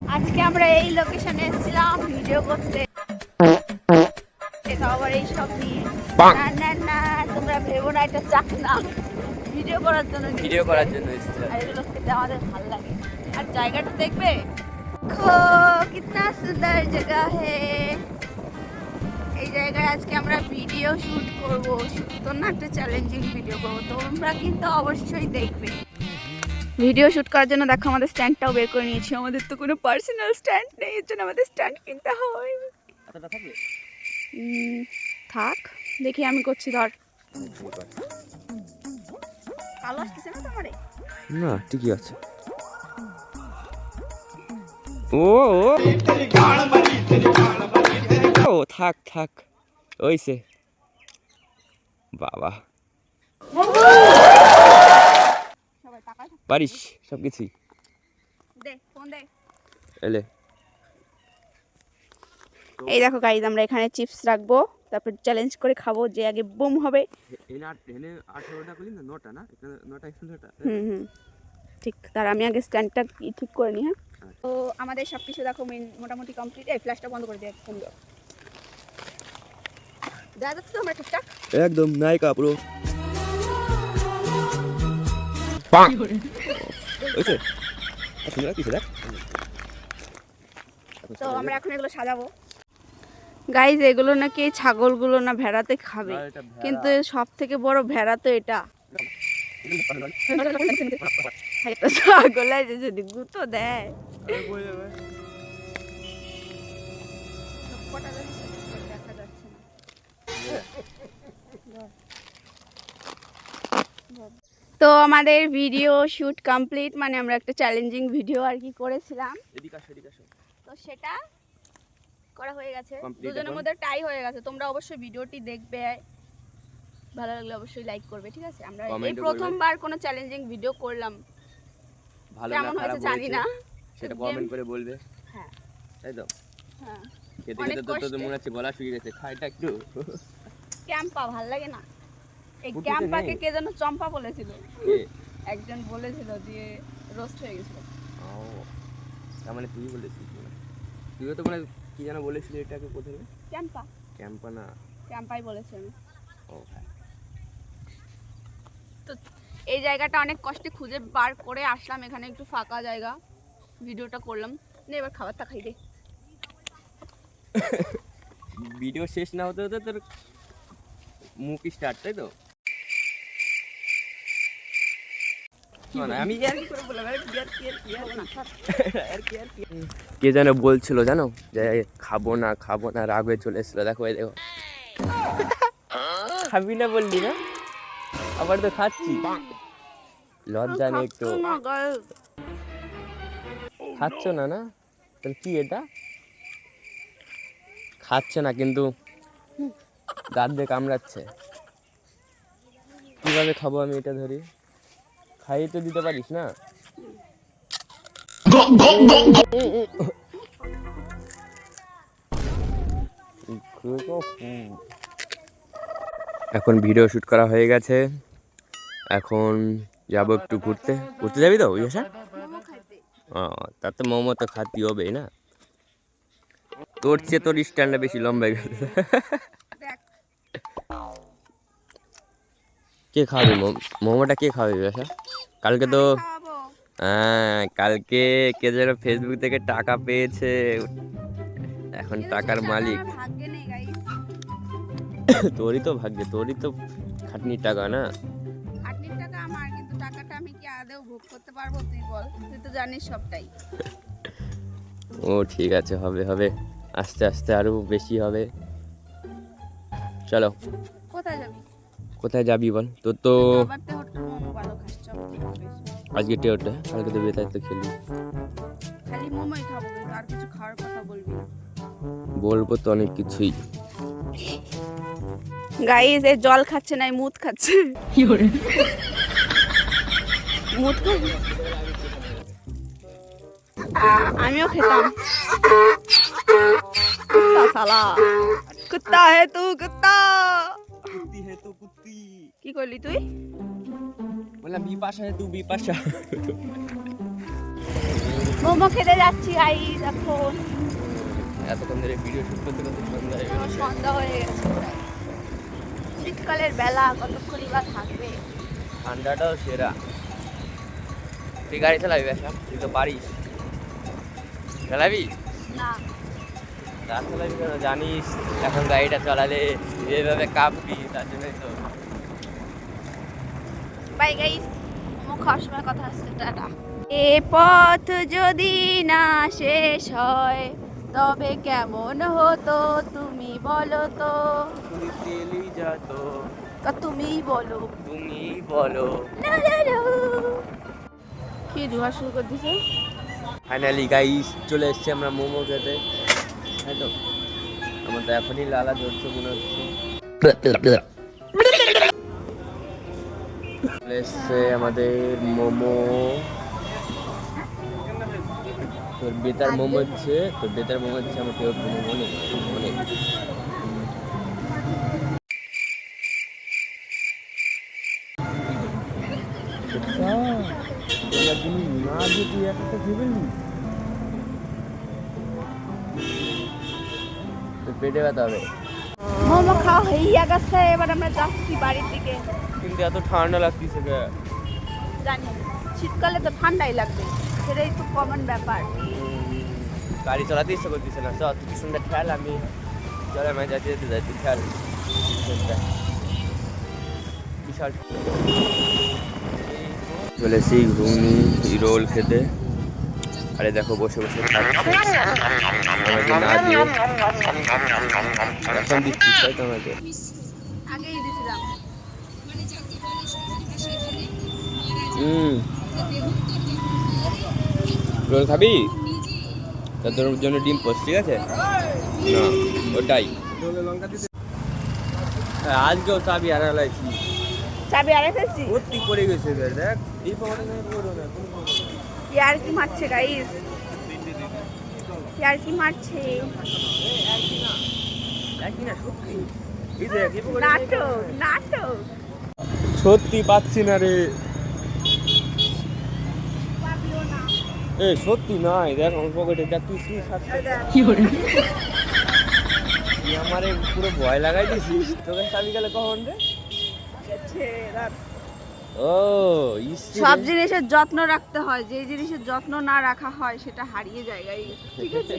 আজকে আমরা এই লোকেশনে এসেছিলাম ভিডিও করতে, আবার এই সব নিয়ে। না না না, তোমরা ভেবো না এটা চাক না, ভিডিও করার জন্য এসেছি। আর এগুলো খেতে আমাদের ভালো লাগে। আর জায়গাটা দেখবে, কিতনা সুন্দর জায়গা হে। এই জায়গায় আজকে আমরা ভিডিও শুট করবো, সুন্দর না একটা চ্যালেঞ্জিং ভিডিও করবো, তোমরা কিন্তু অবশ্যই দেখবে। ভিডিও শুট করার জন্য দেখো আমাদের স্ট্যান্ডটাও বের করে নিয়েছি। আমাদের তো কোনো পার্সোনাল স্ট্যান্ড নেই, এর জন্য আমাদের স্ট্যান্ড কিনতে হয়। থাক, দেখি আমি করছি। ধর, কালো আসতেছে না তোমার? না, ঠিকই আছে। ও থাক থাক, ওইসে বাবা পারিস সবকিছুই। এলে এই দেখো গাইজ, আমরা এখানে চিপস রাখবো, তারপর চ্যালেঞ্জ করে খাবো, যে আগে বুম হবে। হুম, ঠিক। তার আমি আগে স্ট্যান্ডটা ঠিক করে নিই। হ্যাঁ, তো আমাদের সব কিছু দেখো মোটামুটি কমপ্লিট। এই ফ্ল্যাশটা বন্ধ করে দিয়ে ফোন দাও। দেখা যাচ্ছে তো আমরা ঠিকঠাক? একদম নায়িকা পুরো। তো আমরা এখন এগুলো সাজাবো। গাইজ, এগুলো নাকি ছাগলগুলো না ভেড়াতে খাবে, কিন্তু সব থেকে বড় ভেড়া তো এটা। ছাগল যদি গুঁতো দেয়। তো আমাদের ভিডিও শুট কমপ্লিট, মানে আমরা একটা চ্যালেঞ্জিং ভিডিও আর কি করেছিলাম, তো সেটা করা হয়ে গেছে। দুজনের মধ্যে টাই হয়ে গেছে। তোমরা অবশ্যই ভিডিওটি দেখবে, ভালো লাগলে অবশ্যই লাইক করবে, ঠিক আছে? আমরা এই প্রথমবার কোনো চ্যালেঞ্জিং ভিডিও করলাম, কেমন হয়েছে জানি না, সেটা কমেন্ট করে বলবে। হ্যাঁ, তাই তো। হ্যাঁ, খেতে খেতে তো মনে হচ্ছে গলা শুকিয়ে গেছে, খাইটা একটু। ক্যাম্পা ভাল লাগে না? এই ক্যাম্পাকে কে যেন চম্পা বলেছিল, একজন বলেছিল, দিয়ে রোস্ট হয়ে গেছিল। ও, তার মানে তুই বলেছিস? তুইও তো মানে কি যেন বলেছিলি এটাকে প্রথমে? ক্যাম্পা। ক্যাম্পা না, ক্যাম্পাই বলেছি আমি। ও হ্যাঁ। তো এই জায়গাটা অনেক কষ্টে খুঁজে বার করে আসলাম, এখানে একটু ফাঁকা জায়গা, ভিডিওটা করলাম। নে এবার খাবারটা খাই দে। ভিডিও শেষ না হতে হতে তোর মুখ স্টার্ট, তাই তো? কে যেন বলছিল জানো, যে খাবো না খাবো না, রাগ হয়ে চলে এসেছিল। দেখো এই দেখো, খাবি না বললি না, আবার তো খাচ্ছি। লজ্জা নেই একটু? খাচ্ছ না? না তাহলে কি এটা? খাচ্ছে না কিন্তু দাঁত দিয়ে কামড়াচ্ছে। কিভাবে খাবো আমি এটা ধরি? খাইয়ে তো দিতে পারিস না? এখন ভিডিও শুট করা হয়ে গেছে, এখন যাবো একটু ঘুরতে। ঘুরতে যাবি তো ওই আশা? তার তো মোমো তো খাতি হবেই না। তোর চেয়ে তোর স্ট্যান্ডটা বেশি লম্বা গেছে। কে খাওয়াবি মোমোটা? কে খাওয়াবি আশা? কালকে তো কালকে কে যেন ফেসবুক থেকে টাকা পেয়েছে, এখন টাকার মালিক। তোরই তো ভাগ্যে, তোরই তো খাটনির টাকা না? খাটনির টাকা আমার, কিন্তু টাকাটা আমি কি আদৌ ভোগ করতে পারবো? তুই বল, তুই তো জানিস সবটাই। ও ঠিক আছে, হবে হবে, আস্তে আস্তে আরো বেশি হবে। চলো। কোথায় যাবি? কোথায় যাবি বল? তোর তো ভালো খাস, চল। আজকে টেওটা, কালকে তো বেতায় তো খেলি। খালি মোমোই খাবো, কিন্তু আর কিছু খাওয়ার কথা বলবি না। বলবো তো অনেক কিছুই। গাইস, এই জল খাচ্ছে না, মুদ খাচ্ছে। কি করে মুদ খাবি? আমিও খেতাম। কুত্তা শালা, কুত্তা হে তু, কুত্তা। কুত্তি হে তু কুত্তি। কি করলি তুই? বললাম বিপাশা হে তু বিপাশা। মোমো খেতে যাচ্ছি গাইস এখন। এতক্ষণ ধরে ভিডিও শুট করতে করতে সন্ধ্যা হয়ে গেছে। সন্ধ্যা হয়ে গেছে প্রায়। শীতকালের বেলা কতক্ষণই বা থাকবে। ঠান্ডাটাও সেরা। তুই গাড়ি চালাবি বেশা? তুই তো পারিস। চালাবি? না রাত চালাবি কেন? জানিস এখন গাড়িটা চালালে যেভাবে কাঁপবি, তার জন্যই তো। বাই গাইস, মোমো খাওয়ার সময় কথা হচ্ছে, টাটা। এ পথ যদি না শেষ হয় তবে কেমন হতো তুমি বলো তো। তুই তেলি যাত, তুমিই বলো। তুমি বলো। না, না, না। কি ধোয়া শুরু করে দিছে? ফাইনালি গাইস চলে এসেছি আমরা মোমো খেতে। তাই তো আমার তো এখনই লালা ধরছে মনে হচ্ছে। চলে এসছে আমাদের মোমো। তোর বেতার মোমো হচ্ছে, তোর বেতার মোমো হচ্ছে আমার ফেভারিট মোমো। অনেক অনেক না যে তুই একটা ভেবে নি তোর পেটে ব্যথা হবে। মোমো খাওয়া হইয়া গেছে, এবার আমরা যাচ্ছি বাড়ির দিকে। কিন্তু এত ঠান্ডা লাগতেছে কে? জানি শীতকালে তো ঠান্ডাই লাগবে, সেটাই তো কমন ব্যাপার। গাড়ি চালাতে ইচ্ছা করতেছে না। চল তুই সুন্দর খেয়াল, আমি চলে আমি যাইতে যেতে যাই, তুই খেয়াল। বিশাল চলেছি ঘুগনি রোল খেতে। আরে দেখো বসে বসে খাচ্ছে আমাকে না দিয়ে। এখন দিচ্ছিস তাই তো আমাকে? আগেই দিছিলাম। রোল খাবি? তা তোর জন্য ডিম পোস্ট, ঠিক আছে? না ওটাই। আজকেও চাবি হারালাইছি। চাবি আরে ফেলছি। ভর্তি পড়ে গেছে দেখ। ইয়ার কি মারছে গাইস, ইয়ার কি মারছে। নাটক নাটক। সত্যি পাচ্ছি না রে। এ সত্যি নাই, দেখ আমার পকেটে দেখ। তুই আমারে পুরো ভয় লাগাই দিছিস। তোকে চাবি গেলে কখন রে? ও সব জিনিসের যত্ন রাখতে হয়, যে জিনিসের যত্ন না রাখা হয় সেটা হারিয়ে যায় গাইস, ঠিক আছে?